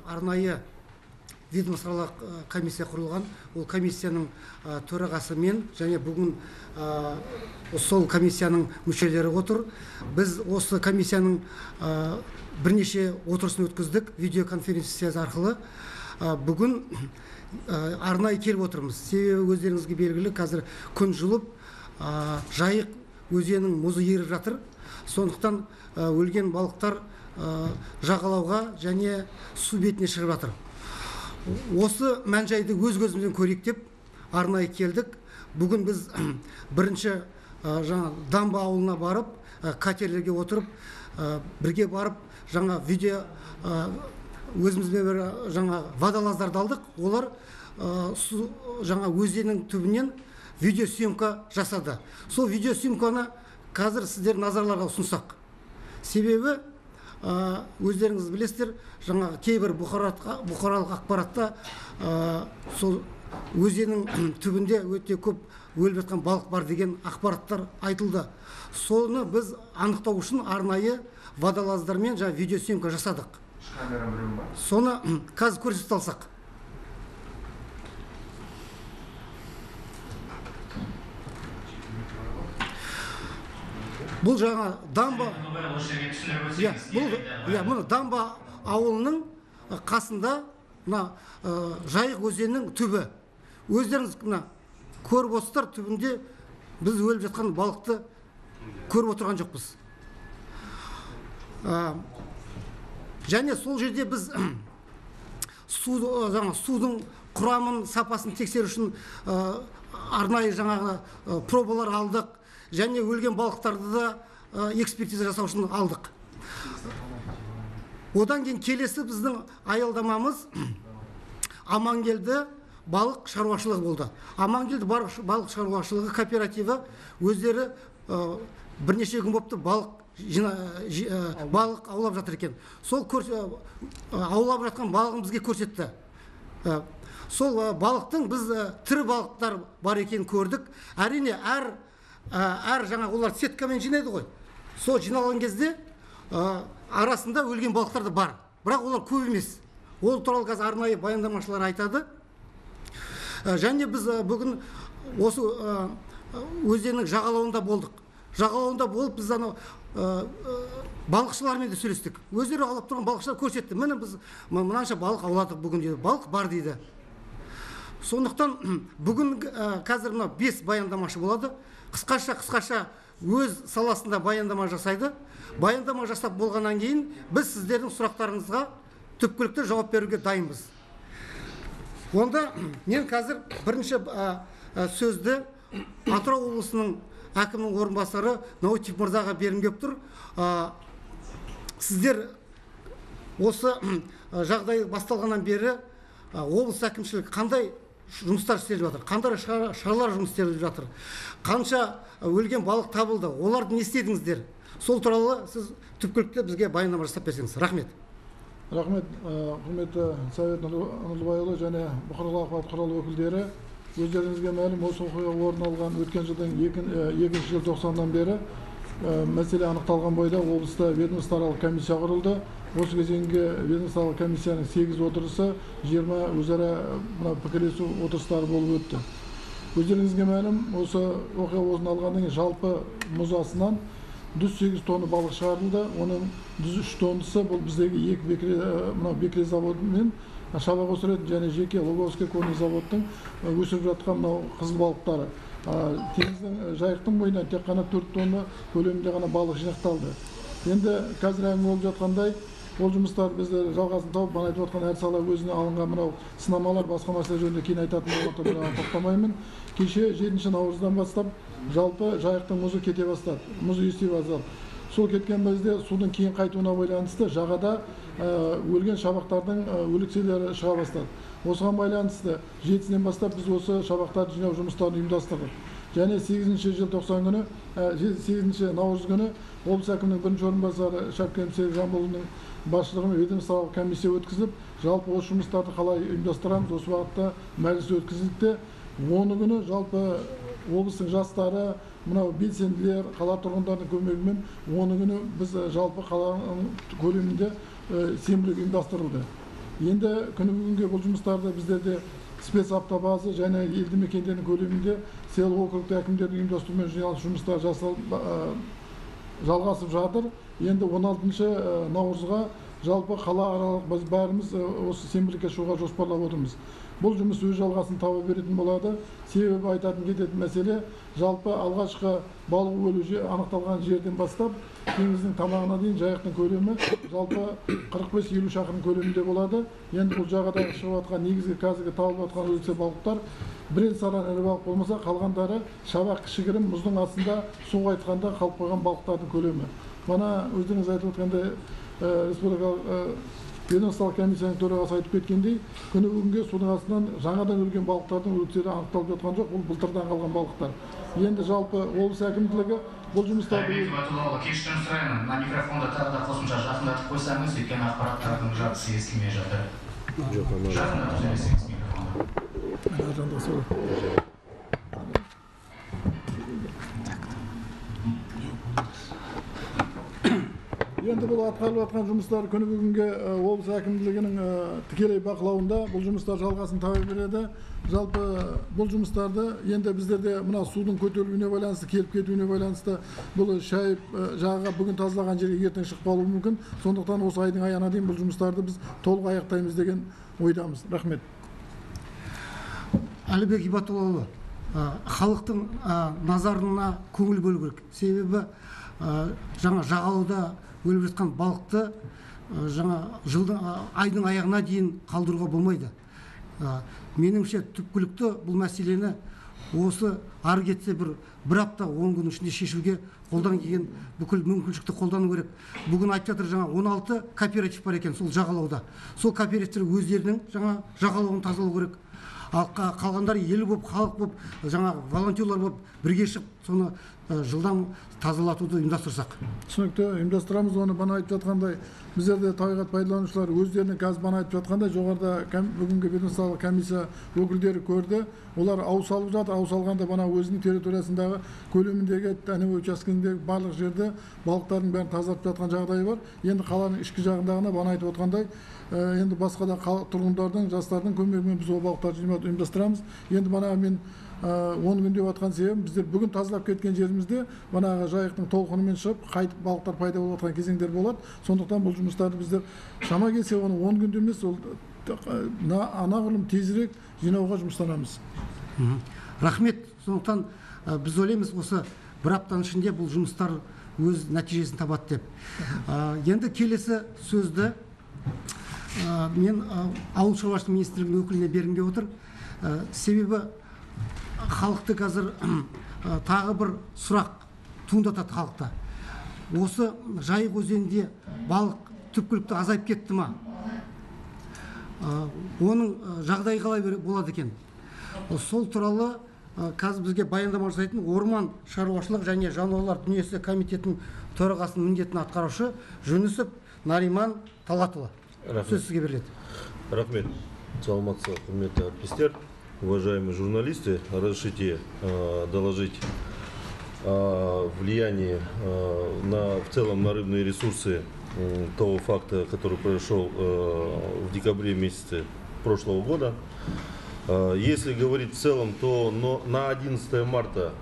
арнайы ведомстволық комиссия құрылған. Ол комиссияның төрағасы мен және бүгін сол комиссияның мүшелері отыр. Біз осы комиссияның бірнеше отырысын өткіздік видеоконференция арқылы. Бүгін арнайы келіп отырмыз. Себебі өздеріңізге белгілі, қазір күн жылып, Жайық өзенінің мұзы еріп жатыр. Сондықтан өлген балықтар жағалауға және су бетіне шығып жатыр. Осы мән-жайды өз көзімізден көрейік деп арнайы келдік. Бүгін біз бірінші Дамба ауылына барып, катерлерге отырып, бірге барып, видео өзімізбен водолаздарды алдық. Олар өзеннің түбінен видеосъемка жасады. Сол видеосъемканы қазір сіздер назарларға ұсынсақ. Себебі өздеріңіз білесіздер, кейбір бұқаралық ақпаратта сол өзеннің түбінде өте көп өліп жатқан балық бар деген ақпараттар айтылды. Соны біз анықтау үшін арнайы водолаздармен видеосъемка жасадық. Соны қазір көрсетіп алсақ. Бұл Дамба, Дамба ауылының қасында Жайық өзенінің түбі. Өздеріңіз көріп отырсыздар, түбінде біз өліп жатқан балықты көріп отырған жоқпыз. Және сол жерде біз судың құрамын, сапасын тексеру үшін арнайы пробалар алдық. Және өлген балықтарды да экспертиза жасау үшін алдық. Одан кейін келесі біздің аялдамамыз Амангелді балық шаруашылығы болды. Амангелді балық шаруашылығы кооперативі өздері бірнеше күн бопты балық аулап жатыр екен. Сол аулап жатқан балығын бізге көрсетті. Сол балықтың біз тірі балықтар бар екенін көрдік. Әрине, әр олар сеткамен жинайды ғой. Сол жиналған кезде арасында өлген балықтар да бар. Бірақ олар көп емес. Ол туралы қазір арнайы баяндамашылар айтады. Және біз бүгін осы өзеннің жағалауында болдық. Жағалауында болып біз балықшылармен де сөйлестік. Өздері аулап тұрған балықшылар көрсетті. Міне біз мынанша балық ауладық бүгін дейді. Балық бар дейді. Сондықтан бүгін қазір 5 баяндамашы болады. Қысқаша өз саласында баяндама жасайды. Баяндама жасап болғаннан кейін біз сіздердің сұрақтарыңызға түпкілікті жауап беруге дайынбыз. Онда мен қазір бірінші сөзді Атырау облысының әкімінің орынбасары Наутив мырзаға бергім келіп тұр. Сіздер осы жағдай басталғаннан бері облыс әкімшілігі қандай жұмыстар істеліп жатыр? Қандай шаралар жұмыс істеліп жатыр? Қанша өлген балық табылды? Оларды не істедіңіздер? Сол туралы сіз түпкілікті бізге баяндама жасап берсеңіз. Рахмет. Рахмет, құрметті Совет Нұрлыбайұлы және бұқаралық ақпарат құралы өкілдері. Өздеріңізге мәлім, осы оқиға орын алған өткен жылдың 2-ші желтоқсаннан бері мәселе анықталған бойда облыста ведомствоаралық комиссия құрылды. Осы кезеңге ведомствоаралық комиссияның 8 отырысы, 20 өзара пікірлесу отырыстары болып өтті. Өздеріңізге мәлім, осы оқиға орын алғаннан кейін жалпы мұз астынан 108 тонна балық шығарылды. Оның 103 тоннасы бұл біздегі бекіре заводы мен шабақ өсіретін және жеке Луговский конный заводтың өсіріп жатқан қызыл балықтары. Теңіздің Жайықтың бойынан тек қана 4 тонна көлемінде ғана балық жинақталды. Енді қазір әңгіме болып жатқандай, ол жұмыстар біздер жалғасын тауып, бана айтып отқан әр сала өзіне алынған мынау сынамалар, басқа мәселе жөнінде кейін айтатын болғандықтан тоқтамаймын. Кеше 7 наурыздан бастап жалпы Жайықтың мұзы кете бастады, мұзы ести бастады. Сол кеткен бізде судың кейін қайтуына байланысты жағада өлген шабақтардың өлекселері шыға бастады. Осыған байланысты 7-сінен бастап біз осы шабақтарды жинау жұмыстарын ұйымдастырдық. Және 8-ші желтоқсан күні, 8-ші наурыз күні облыс әкімінің бірінші орынбасары Шапкемов Серік Жамбылұлының басшылығымен ведомствоаралық комиссия өткізіп, жалпы осы жұмыстарды қалай ұйымдастырамыз, осы бағытта мәжіліс өткізілді. 10 күні жалпы облыстың жастары, мынау белсенділер, қала тұрғындарының көмегімен 10 күні біз жалпы қаланың көлемінде сенбілік ұйымдастырылды. Енді күні бүгінге бұл жұмыстарды біздерде спец автобазы және елді мекендердің көлемінде селолық округтік әкімдердің ұйымдастыруымен жиналыс жұмыстар жалғасып жатыр. Енді 16 наурызға жалпы қала аралық біз бәріміз осы сенбілікке шығуға жоспарлап отырмыз. Бұл жұмыс өз жалғасын таба беретін болады. Себебі айтатын кететін мәселе, жалпы алғашқы балық өлу анықталған жерден бастап теңіздің тамағына дейін жайықтың көлемі жалпы 45-50 шақырым көлемінде болады. Енді бұл жағадағы шығып жатқан негізгі қазіргі табылып жатқан өзексе балықтар бірен-саран ірі балық болмаса, қалғандары шабақ, кішігірім, мұздың астында суға айтқанда қалып қойған балықтардың көлемі. Мана өздеріңіз айтып отқандай республикалық ведомстволық комиссияның төрағасы айтып кеткендей, күні бүгінге судың астынан жаңадан өлген балықтардың өліктері анықталып жатқан жоқ, бұл былтырдан қалған балықтар. Енді жалпы облыс әкімдігі бұл жұмыстарды... Кешірім сұраймын, на микрофонда тағы да қосымша жақындатып қойсаңыз, өйткені ақпараттардың жартысы естілмей жатыр. Жақындатып сөйлесеңіз микрофонда. Енді бұл атқарылып жатқан жұмыстар күні бүгінге облыс әкімдігінің тікелей бақылауында бұл жұмыстар жалғасын таба береді. Жалпы бұл жұмыстарды енді біздерде мына судың көтерілуіне байланысты, келіп кетуіне байланысты бұл шайып жағаға бүгін тазалаған жерге ертең шықпауы мүмкін. Сондықтан осы айдың аяғына дейін бұл жұмыстарды біз толық аяқтаймыз деген ойдамыз. Рахмет. Әлібек Ибатұлы, халықтың назарына көңіл бөлу керек. Себебі жаңа жағалауда өліп жатқан балықты жаңа айдың аяғына дейін қалдыруға болмайды. Меніңше түпкілікті бұл мәселені осы ары кетсе бір апта 10 күн ішінде шешуге қолдан келген бүкіл мүмкіншілікті қолдану керек. Бүгін айтып жатыр, жаңа 16 кооператив бар екен сол жағалауда. Сол кооперативтер өздерінің жаңа жағалауын тазалау керек. Ал қалғандары ел болып, халық болып, жаңа волонтерлар болып бірге шығып, соны жылдам тазалатуды ұйымдастырсақ. Түсінікті, ұйымдастырамыз оны. Бана айтып жатқандай, біздерде табиғат пайдаланушылар өздерінің қазір бана айтып жатқандай, жоғарыда бүгінгі ведомстволық комиссия өкілдері көрді. Олар ау салып жатыр, ау салғанда бана өзінің территориясындағы көлеміндегі тәнеу учаскесіндегі барлық жерде балықтардың бәрін тазартып жатқан жағдайы бар. Енді қаланың ішкі жағындағына бана айтып отқандай, енді басқа да тұрғындардың, жастардың көмегімен біз ол балықтарды ұйымдастырамыз. Енді бана мен 10 күн деп жатқан себебім, біздер бүгін тазалап кеткен жерімізде банағы жайықтың толқынымен шығып, қайтып балықтар пайда болып жатқан кезеңдер болады. Сондықтан бұл жұмыстарды біздер шама келсе оны 10 күнде емес, ол анағұрлым тезірек жинауға жұмыстанамыз. Рахмет. Сондықтан біз ойлаймыз, осы бір аптаның ішінде бұл жұмыстар өз нәтижесін табады деп. Енді келесі сөзді мен ауыл шаруашылығы министрлігінің өкіліне бергім келіп отыр. Себебі халықты қазір тағы бір сұрақ туындатады халықта. Осы Жайық өзенінде балық түпкілікті азайып кетті ма? Оның жағдайы қалай болады екен? Сол туралы қазір бізге баяндама жасайтын Орман шаруашылық және жануарлар дүниесі комитетінің төрағасының міндетін атқарушы Жүнісов Нариман Талатұлы. Сөз сізге беріледі. Рахмет. Саламатсыз, құрметті әріптестер, уважаемые журналисты, разрешите доложить влияние в целом на рыбные ресурсы того факта, который произошел в декабре месяце прошлого года. Если говорить в целом, то на 11 марта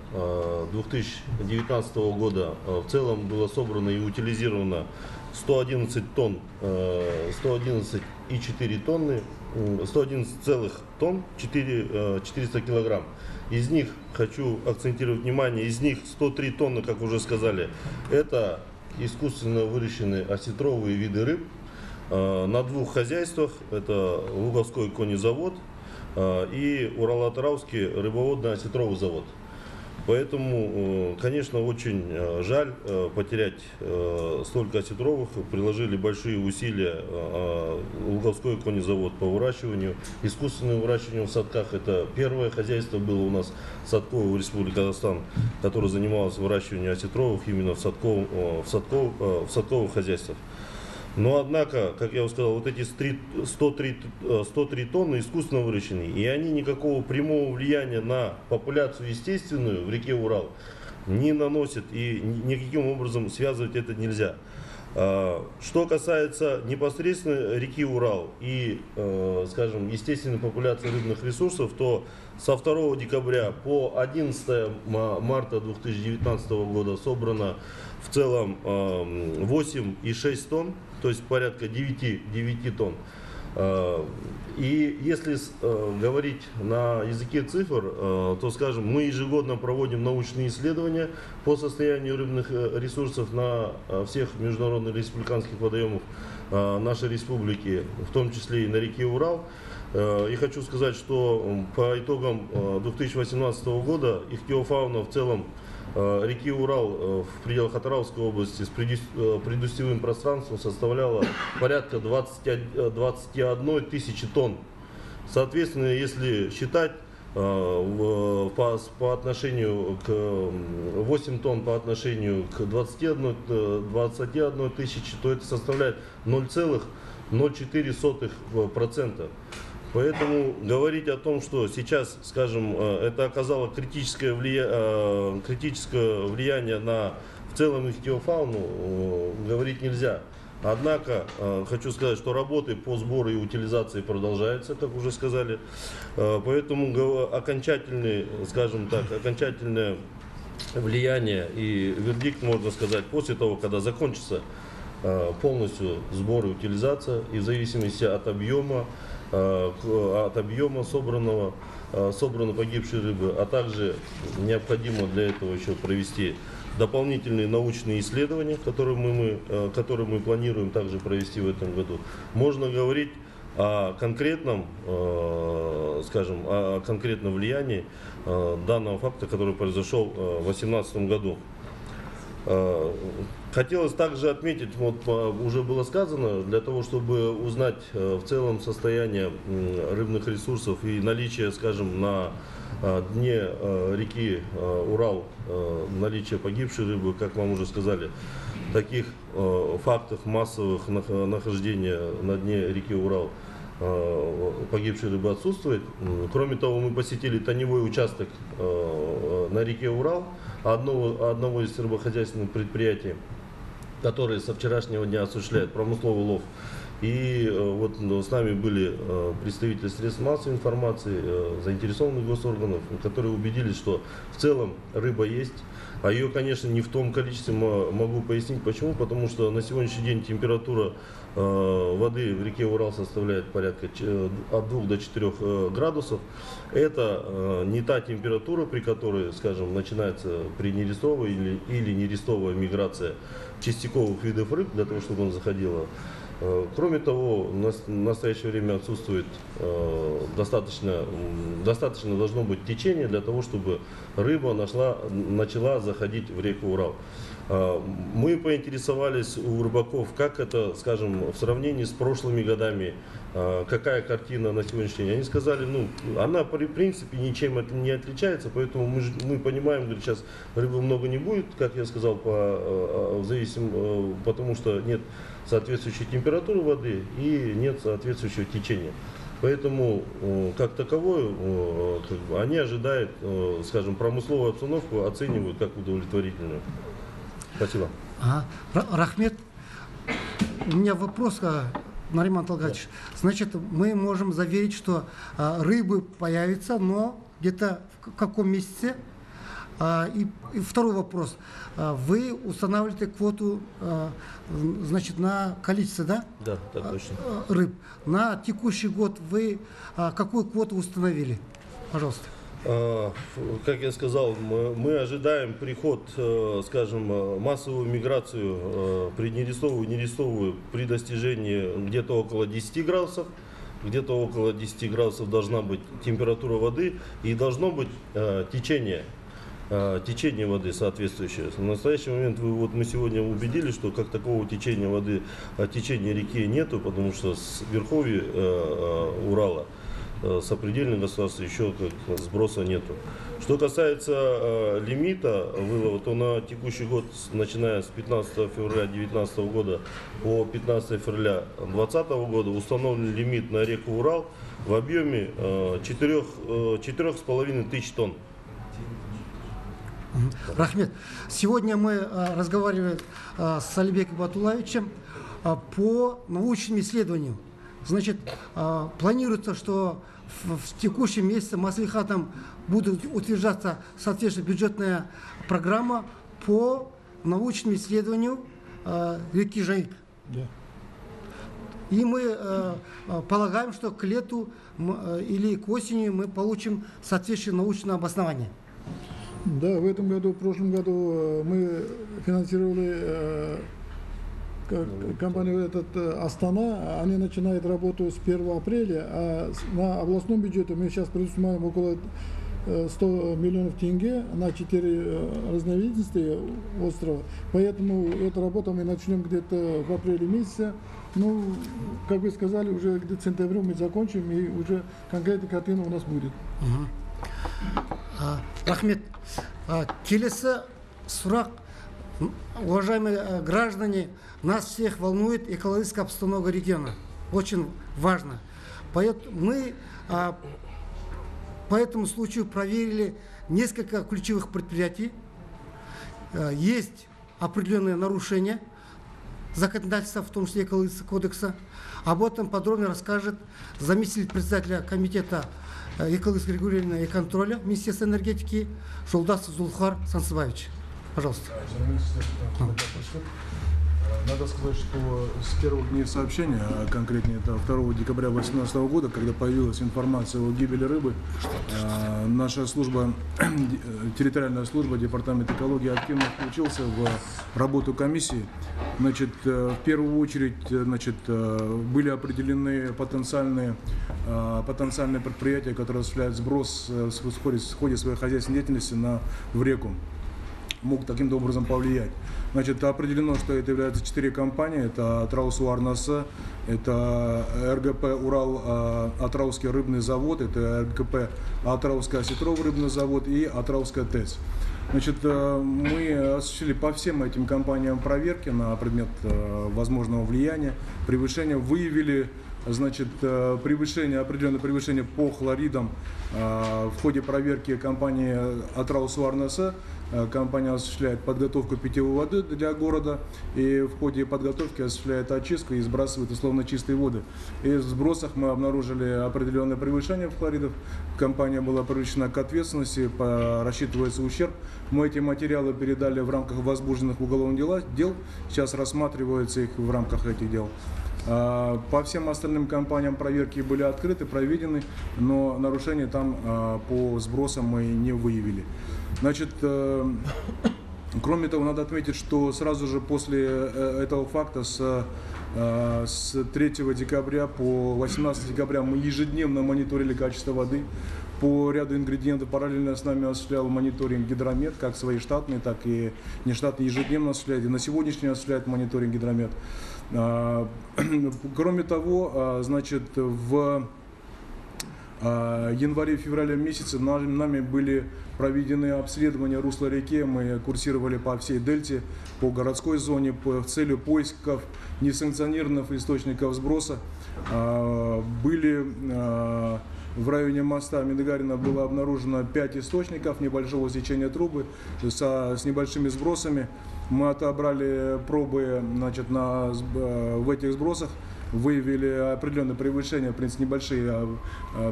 2019 года в целом было собрано и утилизировано 111 тонн, 111,4 тонны, 111 целых тонн, 400 килограмм. Из них, хочу акцентировать внимание, из них 103 тонны, как уже сказали, это искусственно выращенные осетровые виды рыб на двух хозяйствах, это Луговской конезавод и Урало-Атырауский рыбоводно-осетровый завод. Поэтому, конечно, очень жаль потерять столько осетровых. Приложили большие усилия Луговской конезавод по выращиванию. Искусственное выращивание в садках — это первое хозяйство было у нас садковое в Республике Казахстан, которое занималось выращиванием осетровых именно в садковых хозяйствах. Но, однако, как я уже сказал, вот эти 103 тонны искусственно выращенные, и они никакого прямого влияния на популяцию естественную в реке Урал не наносят, и никаким образом связывать это нельзя. Что касается непосредственно реки Урал и, скажем, естественной популяции рыбных ресурсов, то со 2 декабря по 11 марта 2019 года собрано в целом 8,6 тонн, то есть порядка 9 тонн. И если говорить на языке цифр, то, скажем, мы ежегодно проводим научные исследования по состоянию рыбных ресурсов на всех международных республиканских водоемах нашей республики, в том числе и на реке Урал. И хочу сказать, что по итогам 2018 года ихтиофауна в целом реки Урал в пределах Атырауской области с предустевым пространством составляла порядка 21 тысячи тонн. Соответственно, если считать по отношению к 8 тонн по отношению к 21 тысячи, то это составляет 0,04%. Поэтому говорить о том, что сейчас, скажем, это оказало критическое влияние на в целом ихтиофауну, говорить нельзя. Однако хочу сказать, что работы по сбору и утилизации продолжаются, как уже сказали. Поэтому окончательное, скажем так, окончательное влияние и вердикт, можно сказать, после того, когда закончится полностью сбор и утилизация, и в зависимости от объема собранной погибшей рыбы, а также необходимо для этого еще провести дополнительные научные исследования, которые мы планируем также провести в этом году. Можно говорить о конкретном, скажем, о конкретном влиянии данного факта, который произошел в 2018 году. Хотелось также отметить, вот уже было сказано, для того, чтобы узнать в целом состояние рыбных ресурсов и наличие, скажем, на дне реки Урал, наличие погибшей рыбы, как вам уже сказали, таких фактов массовых нахождения на дне реки Урал погибшей рыбы отсутствует. Кроме того, мы посетили тоневой участок на реке Урал одного из рыбохозяйственных предприятий, которые со вчерашнего дня осуществляют промысловый лов. И вот с нами были представители средств массовой информации, заинтересованных госорганов, которые убедились, что в целом рыба есть. А ее, конечно, не в том количестве, могу пояснить почему. Потому что на сегодняшний день температура воды в реке Урал составляет порядка от 2 до 4 градусов. Это не та температура, при которой, скажем, начинается принерестовая или нерестовая миграция чистяковых видов рыб, для того, чтобы он заходила. Кроме того, в настоящее время отсутствует достаточно должно быть течение для того, чтобы рыба начала заходить в реку Урал. Мы поинтересовались у рыбаков, как это, скажем, в сравнении с прошлыми годами, какая картина на сегодняшний день. Они сказали, она в принципе ничем не отличается, поэтому мы понимаем, говорит, сейчас рыбы много не будет, как я сказал, потому что нет соответствующей температуры воды и нет соответствующего течения. Поэтому, как таковое, они ожидают, скажем, промысловую обстановку оценивают как удовлетворительную. Спасибо. Рахмет. У меня вопрос, Нариман Талгатович. Значит, мы можем заверить, что рыбы появятся, но где-то в каком месяце? И второй вопрос. Вы устанавливаете квоту, значит, на количество, да? Да, так точно. Рыб. На текущий год вы какую квоту установили? Пожалуйста. Как я сказал, мы ожидаем приход, скажем, массовую миграцию преднерестовую и нерестовую при достижении где-то около 10 градусов. Где-то около 10 градусов должна быть температура воды и должно быть течение воды соответствующее. В настоящий момент мы сегодня убедились, что как такого течения воды, течения реки нету, потому что с верховья Урала, сопредельных государств еще сброса нету. Что касается лимита вылова, то на текущий год, начиная с 15 февраля 2019 года по 15 февраля 2020 года, установлен лимит на реку Урал в объеме 4,5 тысяч тонн. Рахмет. Сегодня мы разговариваем с Алибеком Батулаевичем по научным исследованиям. Значит, планируется, что в текущем месяце маслихатом будет утверждаться соответствующая бюджетная программа по научному исследованию реки Жайык. Да. И мы полагаем, что к лету или к осени мы получим соответствующее научное обоснование. Да, в этом году, в прошлом году мы финансировали компанию Астана. Они начинают работу с 1 апреля, а на областном бюджете мы сейчас предусматриваем около 100 миллионов тенге на 4 разновидности острова. Поэтому эту работу мы начнем где-то в апреле месяце. Ну, как вы сказали, уже где-то в сентябре мы закончим, и уже конкретная картина у нас будет. Рахмет. Келесі сұрақ, уважаемые граждане, нас всех волнует экологическая обстановка региона. Очень важно. Мы по этому случаю проверили несколько ключевых предприятий. Есть определенные нарушения законодательства, в том числе экологического кодекса. Об этом подробно расскажет заместитель председателя комитета экологического регулирования и контроля Министерства энергетики Жолдасов Зулхар Сансыбаевич. Пожалуйста. Надо сказать, что с первых дней сообщения, а конкретнее это 2 декабря 2018 года, когда появилась информация о гибели рыбы, наша служба, территориальная служба, департамент экологии активно включился в работу комиссии. Значит, в первую очередь, значит, были определены потенциальные предприятия, которые осуществляют сброс в ходе своей хозяйственной деятельности в реку, мог таким образом повлиять. Значит, определено, что это являются 4 компании. Это Атраус-Уарнаса, это РГП «Урал» Атраусский рыбный завод, это РГП Атраусский осетровый рыбный завод и Атраусская ТЭЦ. Значит, мы осуществили по всем этим компаниям проверки на предмет возможного влияния, превышения, выявили, значит, определенное превышение по хлоридам в ходе проверки компании Атраус-Уарнаса. Компания осуществляет подготовку питьевой воды для города и в ходе подготовки осуществляет очистку и сбрасывает условно чистые воды. И в сбросах мы обнаружили определенное превышение хлоридов. Компания была привлечена к ответственности, рассчитывается ущерб. Мы эти материалы передали в рамках возбужденных уголовных дел. Сейчас рассматриваются их в рамках этих дел. По всем остальным компаниям проверки были открыты, проведены, но нарушений там по сбросам мы не выявили. Значит, кроме того, надо отметить, что сразу же после этого факта с 3 декабря по 18 декабря мы ежедневно мониторили качество воды. По ряду ингредиентов параллельно с нами осуществлял мониторинг Гидромет, как свои штатные, так и нештатные ежедневно осуществляют. И на сегодняшний день осуществляет мониторинг Гидромет. Кроме того, значит, в январе-феврале месяце нами были проведены обследования русла реки. Мы курсировали по всей дельте, по городской зоне, в целью поисков несанкционированных источников сброса. Были в районе моста Минигарина было обнаружено 5 источников небольшого сечения трубы с небольшими сбросами. Мы отобрали пробы, значит, в этих сбросах, выявили определенные превышения, в принципе, небольшие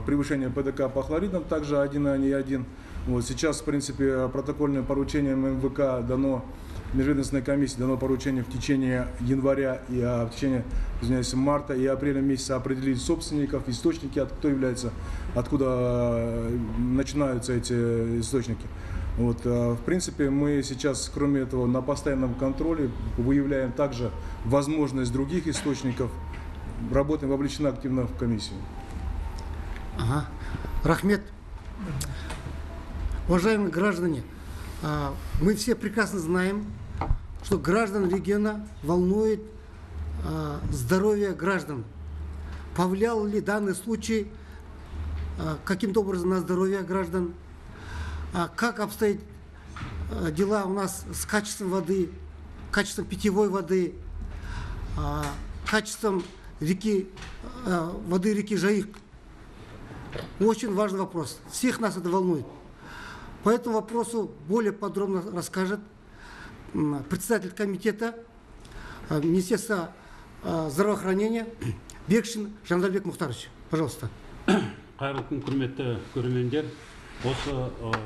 превышения ПДК по хлоридам, также 1 а не 1. Вот сейчас, в принципе, протокольным поручением МВК дано, межведомственной комиссии дано поручение в течение января и в течение, извиняюсь, марта и апреля месяца определить собственников, источники, откуда начинаются эти источники. Вот, в принципе, мы сейчас, кроме этого, на постоянном контроле выявляем также возможность других источников. Работаем, вовлечена активно в комиссию. Рахмет. Уважаемые граждане, мы все прекрасно знаем, что граждан региона волнует здоровье граждан. Повлиял ли данный случай каким-то образом на здоровье граждан? Как обстоят дела у нас с качеством воды, качеством питьевой воды, качеством воды реки Жайык? Очень важный вопрос. Всех нас это волнует. По этому вопросу более подробно расскажет председатель комитета Министерства здравоохранения Бекшин Жандарбек Мухтарович. Пожалуйста. Қайырлы күн, құрметті көрермендер. Осы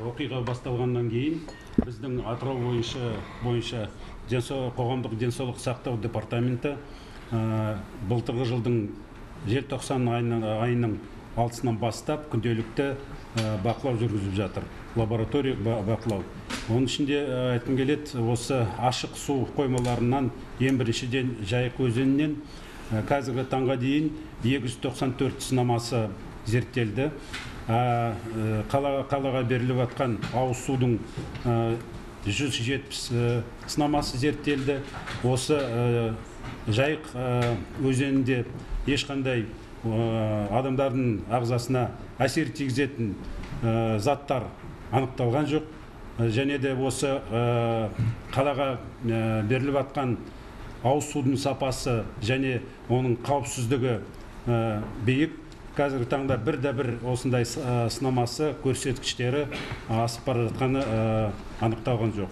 оқиға басталғаннан кейін біздің Атырау бойынша қоғамдық денсаулық сақтау департаменті былтырғы жылдың желтоқсан айының 6-сынан бастап күнделікті бақылау жүргізіп жатыр. Лаборатория бақылау. Оның ішінде айтқым келеді, осы ашық су қоймаларынан ең біріншіден Жайық өзенінен қазіргі таңға дейін 294 сынамасы зерттелді. Қалаға беріліп атқан ауыз судың 170 сынамасы зерттелді. Осы Жайық өзенінде ешқандай адамдардың ағзасына әсер тигізетін заттар анықталған жоқ. Және де осы қалаға беріліп атқан ауыз судың сапасы және оның қауіпсіздігі биік. Қазіргі таңда бір осындай сынамасы көрсеткіштері асып бара жатқаны анықталған жоқ.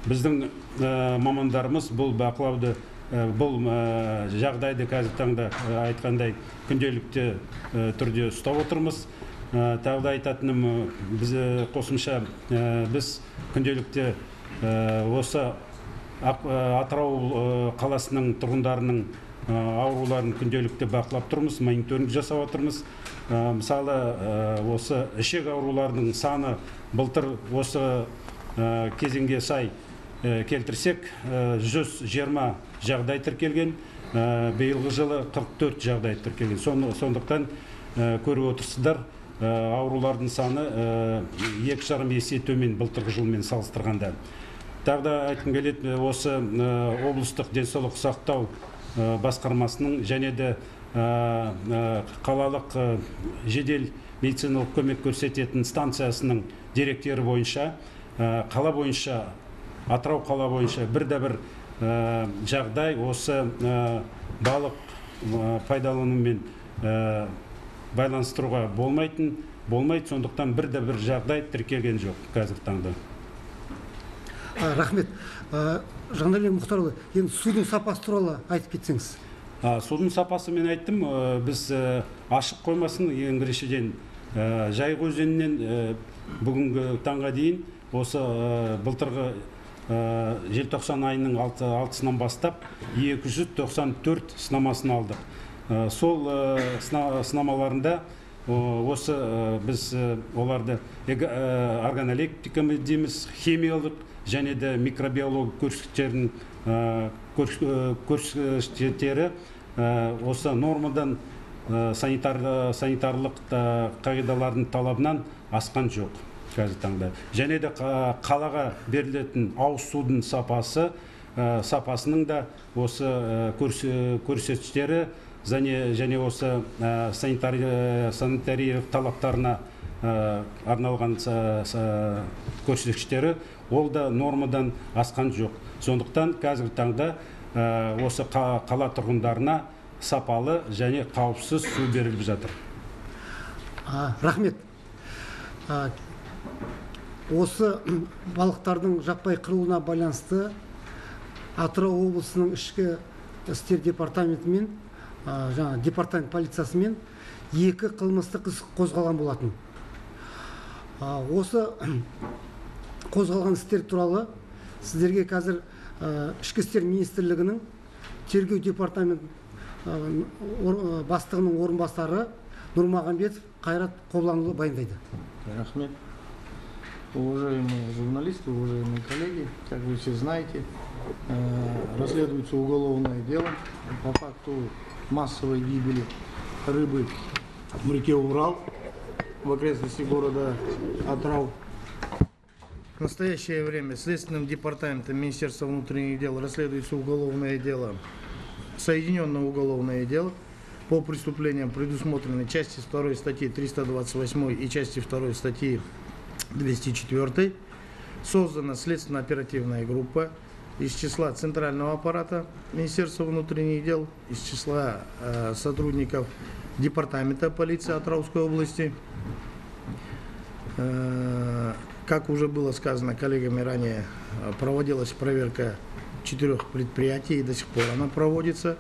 Біздің мамандарымыз бұл бақылауды, бұл жағдайды қазіргі таңда айтқандай күнделікті түрде ұстап отырмыз. Тағы да айтатыным, біз қосымша біз күнделікті осы Атырау қаласының тұрғындарының ауруларын күнделікті бақылап тұрмыз, мониторинг жасап отырмыз. Мысалы, осы ішек ауруларының саны былтыр осы кезеңге сай келтірсек 120 жағдай тіркелген, биылғы жылы 44 жағдай тіркелген. Сондықтан көріп отырсыздар, аурулардың саны 2,5 есе төмен былтырғы жылмен салыстырғанда. Тағы да айтқым келеді, осы облыстық денсаулық сақтау басқармасының және де қалалық жедел медициналық көмек көрсететін станциясының директері бойынша, қала бойынша, Атырау қала бойынша бір жағдай осы балық пайдаланумен байланыстыруға болмайды, сондықтан бір жағдай тіркелген жоқ қазіргі таңда. Рахмет. Жандарбек Мұхтарұлы, енді судың сапасы туралы айтып кетсеңіз. Судың сапасы мен айттым, біз ашық қоймасын ең біріншіден Жайық өзенінен бүгінгі таңға дейін осы былтырғы желтоқсан айының 6-сынан бастап 294 сынамасын алдық. Сол сынамаларында осы біз оларды органолептика дейміз, химиялық және де микробиология көрсеткіштері осы нормадан санитарлық қағидалардың талабынан асқан жоқ қазіргі таңда. Және де қалаға берілетін ауыз судың сапасының да осы көрсеткіштері және осы санитариялық талаптарына арналған көрсеткіштері ол да нормадан асқан жоқ. Сондықтан қазіргі таңда осы қала тұрғындарына сапалы және қауіпсіз су беріліп жатыр. Рахмет. Осы балықтардың жаппай қырылуына байланысты Атырау облысының ішкі істер департаментімен, департамент полициясымен 2 қылмыстық іс қозғалған болатын. Осы қозғалған істер туралы сіздерге қазір ішкі істер министрлігінің тергеу департамент бастығының орынбасары Нұрмағамбетов Қайрат Қобланұлы баяндайды. Рахмет. Уважаемые журналисты, уважаемые коллеги, как вы все знаете, расследуется уголовное дело по факту массовой гибели рыбы в реке Урал в окрестности города Атырау. В настоящее время Следственным департаментом Министерства внутренних дел расследуется уголовное дело, соединенное уголовное дело по преступлениям, предусмотренной части 2 статьи 328 и части 2 статьи 204. Создана следственно-оперативная группа из числа центрального аппарата Министерства внутренних дел, из числа сотрудников департамента полиции Атырауской области. Как уже было сказано коллегами ранее, проводилась проверка 4 предприятий, и до сих пор она проводится.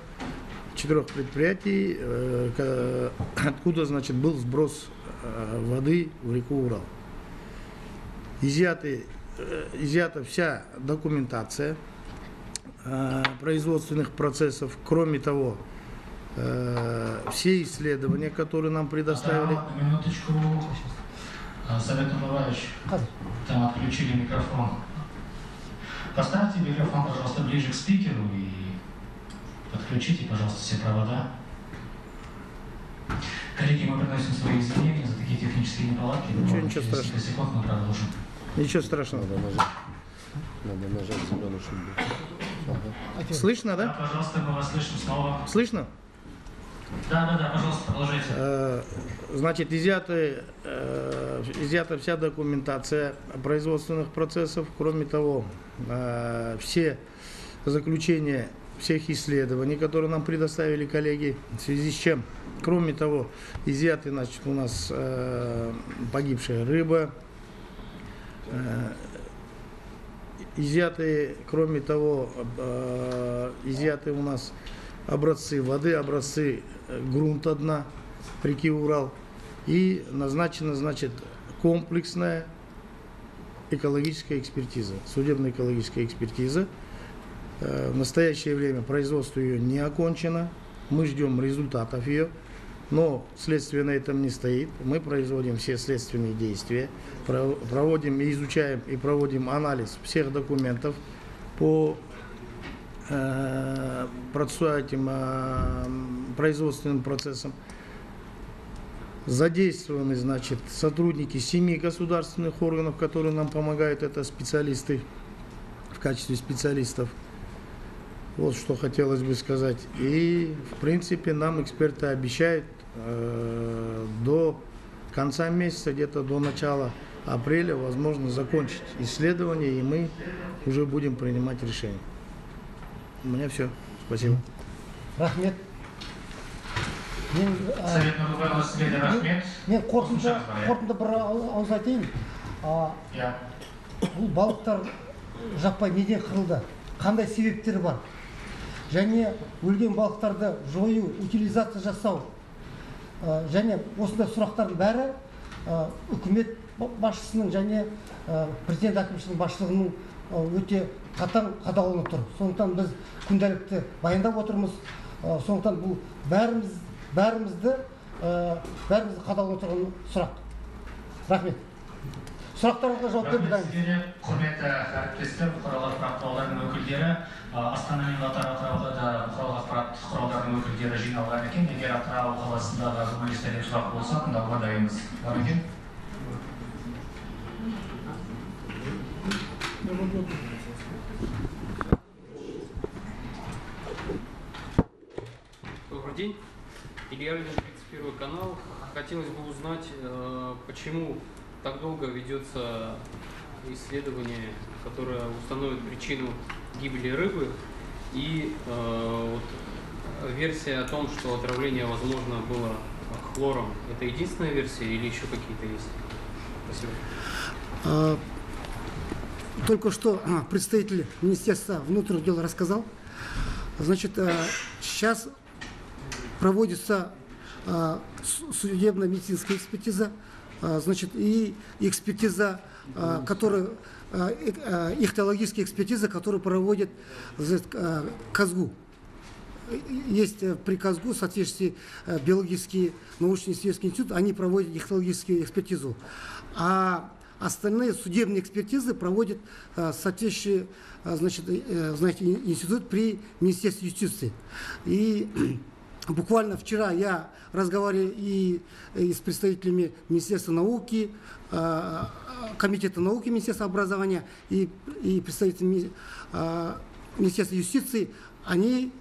4 предприятий, откуда, значит, был сброс воды в реку Урал. Изъята вся документация производственных процессов. Кроме того, все исследования, которые нам предоставили. На минуточку. Совет Нурлаевич, там отключили микрофон. Поставьте микрофон, пожалуйста, ближе к спикеру и подключите, пожалуйста, все провода. Коллеги, мы приносим свои извинения за такие технические неполадки. Ничего Через страшного. несколько секунд мы продолжим. Ничего страшного. Надо нажать зеленый, чтобы... Слышно, Да, да? пожалуйста, мы вас слышим снова. Слышно? Да, пожалуйста, продолжайте. Значит, изъята вся документация производственных процессов. Кроме того, все заключения всех исследований, которые нам предоставили коллеги, в связи с чем, кроме того, изъяты, значит, у нас погибшая рыба, изъяты, кроме того, изъяты у нас образцы воды, образцы грунта дна реки Урал, и назначена, значит, комплексная экологическая экспертиза, судебная экологическая экспертиза. В настоящее время производство ее не окончено, мы ждем результатов ее, но следствие на этом не стоит. Мы производим все следственные действия, проводим и изучаем и проводим анализ всех документов по производственным процессам. Задействованы, значит, сотрудники 7 государственных органов, которые нам помогают, это специалисты в качестве специалистов. Вот что хотелось бы сказать. И, в принципе, нам эксперты обещают до конца месяца, где-то до начала апреля, возможно, закончить исследование, и мы уже будем принимать решение. У меня все. Спасибо. Рахмет. Совет Нурлаева, следует рахмет. Мен қорытынды бір ауыз айтайын. Бұл балықтар жаппай неден қырылды? Қандай себептері бар? Және өлген балықтарды жою, утилизация жасау, және осындай сұрақтардың бәрі үкімет басшысының және президент әкімшілігінің басшылығының өте қатаң қадағаланып тұр. Сондықтан біз күнделікті баяндап отырмыз. Сондықтан бұл бәрімізді қадағаланып тұрған сұрақ. Рахмет. Сұрақтарыңызға жауап беріп дайынбыз. Құрметті әріптестер, бұқаралық ақпарат құралдарының өкілдері, Астана мен қатар Атырауда да бұқаралық ақпарат құралдарының өкілдері жиналған екен. Егер Атырау қаласында да журналистерден сұрақ болса, тыңдауға дайынбыз. Бар екен? Добрый день. Илья Ильич, 31 канал. Хотелось бы узнать, почему так долго ведется исследование, которое установит причину гибели рыбы, и вот версия о том, что отравление возможно было хлором. Это единственная версия или еще какие-то есть? Спасибо. Только что представитель Министерства внутренних дел рассказал. Значит, сейчас проводится судебно-медицинская экспертиза, значит, и экспертиза, ихтиологическая экспертиза, которую проводит КАЗГУ. Есть при КАЗГУ, в соответствии биологический научно-исследовательский институт, они проводят ихтиологическую экспертизу. А остальные судебные экспертизы проводят соответствующий, значит, институт при Министерстве юстиции. И буквально вчера я разговаривал и с представителями Министерства науки, Комитета науки Министерства образования и представителями Министерства юстиции. Они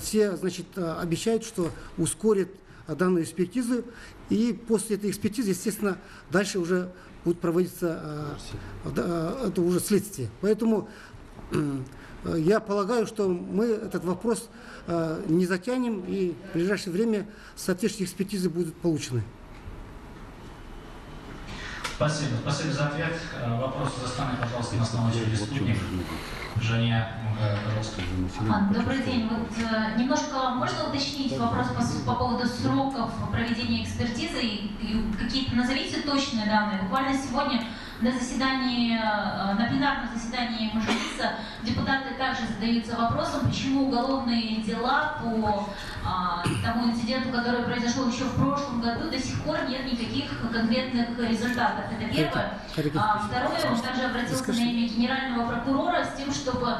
все, значит, обещают, что ускорят данную экспертизу. И после этой экспертизы, естественно, дальше уже будет проводиться это уже следствие. Поэтому я полагаю, что мы этот вопрос не затянем, и в ближайшее время соответствующие экспертизы будут получены. Спасибо. Спасибо за ответ. Вопрос из Астаны, пожалуйста, на основном очереди спутник. Женя, пожалуйста. Добрый день. Вот немножко можно уточнить вопрос по поводу сроков проведения экспертизы и какие-то назовите точные данные. Буквально сегодня на заседании, на пленарном заседании Мажилиса депутаты также задаются вопросом, почему уголовные дела по тому инциденту, который произошел еще в прошлом году, до сих пор нет никаких конкретных результатов. Это первое. Второе, он также обратился на имя генерального прокурора с тем, чтобы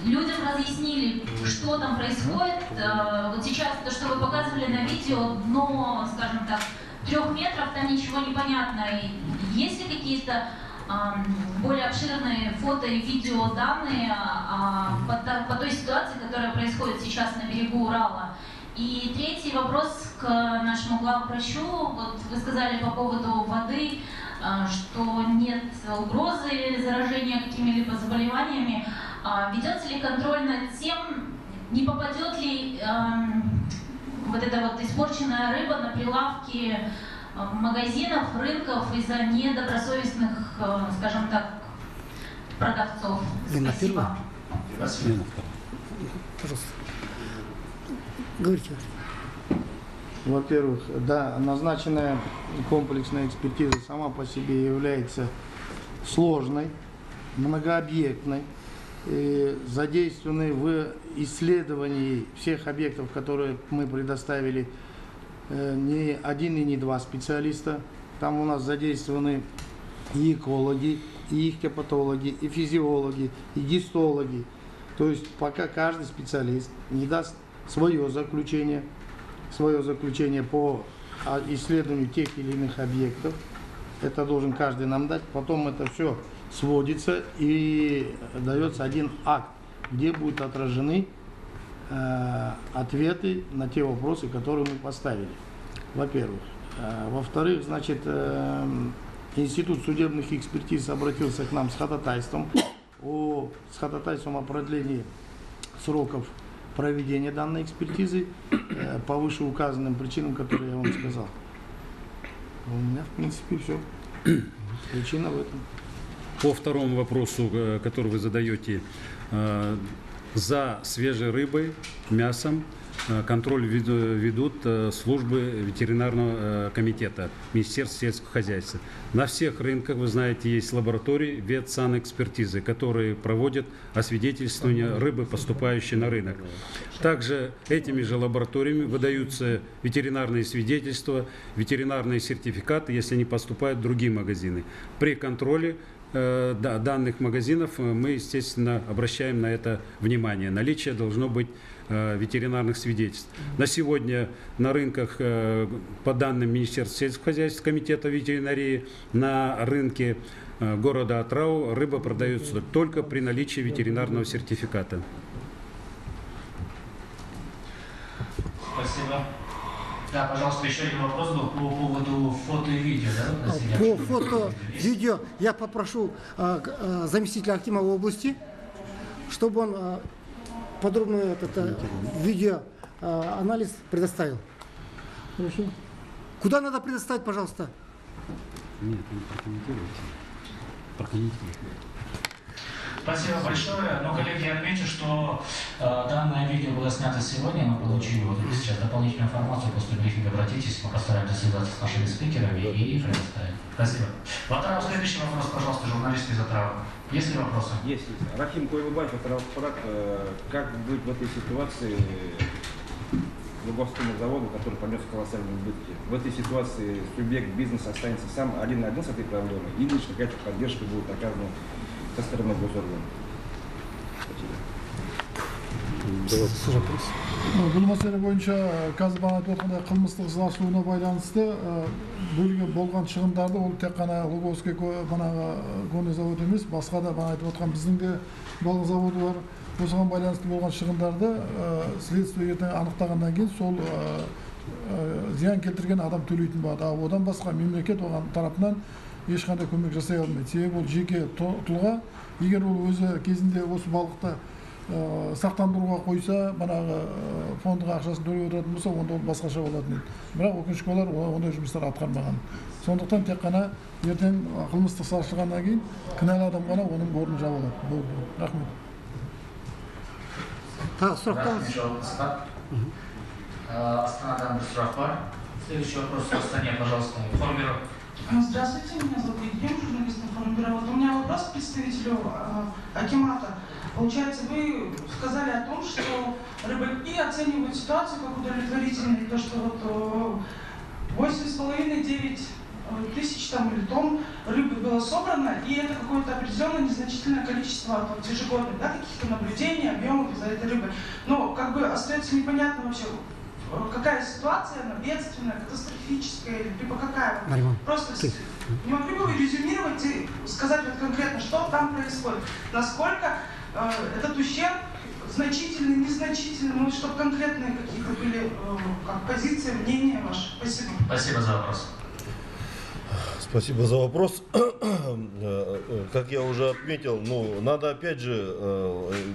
людям разъяснили, что там происходит. Вот сейчас то, что вы показывали на видео, дно, скажем так, 3 метров, там ничего не понятно. Есть ли какие-то более обширные фото и видео данные по той ситуации, которая происходит сейчас на берегу Урала? И третий вопрос к нашему главврачу. Вот вы сказали по поводу воды, что нет угрозы заражения какими-либо заболеваниями. Ведется ли контроль над тем, не попадет ли вот эта вот испорченная рыба на прилавки магазинов, рынков из-за недобросовестных, скажем так, продавцов? Спасибо. Спасибо. Пожалуйста. Говорите. Во-первых, да, назначенная комплексная экспертиза сама по себе является сложной, многообъектной, задействованы в исследовании всех объектов, которые мы предоставили, не один и не два специалиста. Там у нас задействованы и экологи, и ихтиопатологи, и физиологи, и гистологи. То есть пока каждый специалист не даст свое заключение по исследованию тех или иных объектов, это должен каждый нам дать, потом это все сводится и дается один акт, где будут отражены ответы на те вопросы, которые мы поставили, во-первых. Во-вторых, значит, Институт судебных экспертиз обратился к нам с ходатайством о продлении сроков проведения данной экспертизы по вышеуказанным причинам, которые я вам сказал. У меня, в принципе, все. Причина в этом. По второму вопросу, который вы задаете, за свежей рыбой, мясом контроль ведут службы ветеринарного комитета Министерства сельского хозяйства. На всех рынках, вы знаете, есть лаборатории ветсанэкспертизы, которые проводят освидетельствование рыбы, поступающей на рынок. Также этими же лабораториями выдаются ветеринарные свидетельства, ветеринарные сертификаты, если они поступают в другие магазины. При контроле данных магазинов мы, естественно, обращаем на это внимание. Наличие должно быть ветеринарных свидетельств. На сегодня на рынках, по данным Министерства сельского хозяйства, Комитета ветеринарии, на рынке города Атырау рыба продается только при наличии ветеринарного сертификата. Спасибо. Да, пожалуйста, еще один вопрос был по поводу фото и видео. Да? По фото, видео я попрошу заместителя Акима области, чтобы он подробно этот видеоанализ предоставил. Хорошо. Куда надо предоставить, пожалуйста? Нет, не прокомментируйте. Прокомментируйте. Спасибо большое. Но, коллеги, я отмечу, что данное видео было снято сегодня, мы получили вот сейчас дополнительную информацию, после брифинга обратитесь, мы постараемся связаться с нашими спикерами и предоставим. Спасибо. В Атырау следующий вопрос, пожалуйста, журналисты из Атырау. Есть ли вопросы? Есть. Рахим Койлыбаев, Атырау-Парак. Как быть в этой ситуации Луговскому заводу, который понес колоссальные убытки? В этой ситуации субъект бизнеса останется сам один на один с этой проблемой, или же какая-то поддержка будет оказана со стороны госорганов? Бұл мәселе бойынша қазір бағана айтып отқандай қылмыстық іс ашылуына байланысты болған шығындарды ол тек қана Луговский горный завод емес, басқа да бағана айтып отқан біздің де балық заводы бар. Осыған байланысты болған шығындарды следствие ертең анықтағаннан кейін сол зиян келтірген адам төлейтін болады. Одан басқа мемлекет оған тарапынан ешқандай көмек жасай алмайды. Себебі ол жеке тұлға, егер ол өзі кезінде осы балықты сақтандыруға қойса, манағы фондға ақшасын төлеп отыратын болса, онда ол басқаша болатын еді. Бірақ өкінішке олар ондай жұмыстар атқармаған. Сондықтан тек қана ертең қылмыстық іс ашылғаннан кейін кінәлі адам ғана оның орнын жаба алады. Болды. Рахмет. Тағы сұрақтар? Астанадан бір сұрақ бар. Следующий вопрос в Астане, пожалуйста. Информбюро. Здравствуйте, меня зовут Евгений, журналист Информбюро. Вот у меня вопрос к представителю акимата. Получается, вы сказали о том, что рыбаки оценивают ситуацию как удовлетворительной, то, что вот 8,5-9 тысяч там или тонн рыбы было собрано, и это какое-то определенное незначительное количество вот, ежегодных, да, каких-то наблюдений, объемов за этой рыбой. Но как бы остается непонятно вообще, какая ситуация, она бедственная, катастрофическая, либо какая. Просто не могли бы вы резюмировать и сказать вот конкретно, что там происходит, насколько этот ущерб значительный, незначительный, ну, чтобы конкретные какие-то были как позиции, мнения ваши. Спасибо. Спасибо за вопрос. Спасибо за вопрос. Как я уже отметил, ну, надо опять же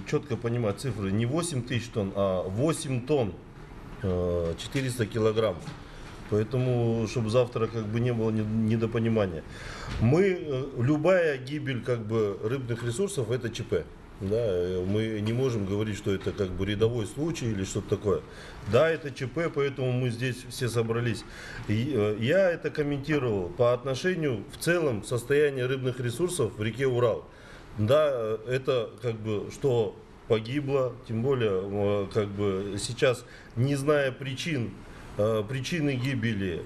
четко понимать цифры. Не 8 тысяч тонн, а 8 тонн 400 килограмм. Поэтому, чтобы завтра как бы не было недопонимания. Любая гибель как бы рыбных ресурсов — это ЧП. Да, мы не можем говорить, что это как бы рядовой случай или что-то такое. Да, это ЧП, поэтому мы здесь все собрались. Я это комментировал по отношению в целом состояния рыбных ресурсов в реке Урал. Да, это как бы что погибло, тем более как бы сейчас, не зная причины гибели,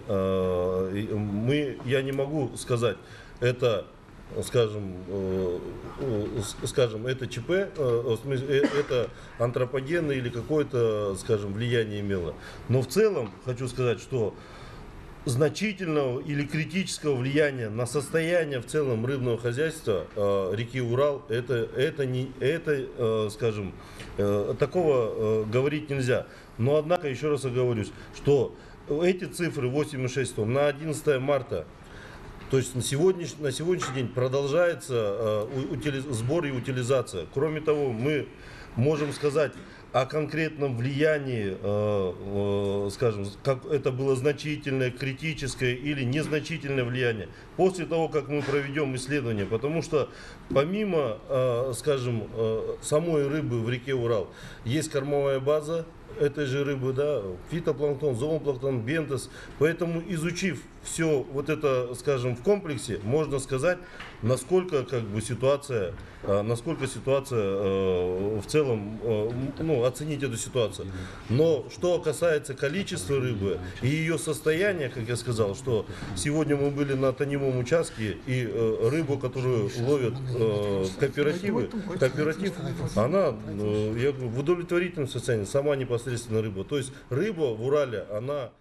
я не могу сказать, это, скажем, это ЧП, это антропогенное или какое-то, скажем, влияние имело. Но в целом хочу сказать, что значительного или критического влияния на состояние в целом рыбного хозяйства реки Урал, скажем, такого говорить нельзя. Но однако, еще раз оговорюсь, что эти цифры 8,6 тонн на 11 марта, то есть на сегодняшний день продолжается сбор и утилизация. Кроме того, мы можем сказать о конкретном влиянии, скажем, как это было значительное, критическое или незначительное влияние, после того, как мы проведем исследование. Потому что помимо, скажем, самой рыбы в реке Урал, есть кормовая база этой же рыбы, да, фитопланктон, зоопланктон, бентос. Поэтому, изучив все вот это, скажем, в комплексе, можно сказать, насколько как бы ситуация в целом, ну, оценить эту ситуацию. Но что касается количества рыбы и ее состояния, как я сказал, что сегодня мы были на тоневом участке, и рыбу, которую ловят кооператив, она в удовлетворительном состоянии, сама непосредственно рыба. То есть рыба в Урале, она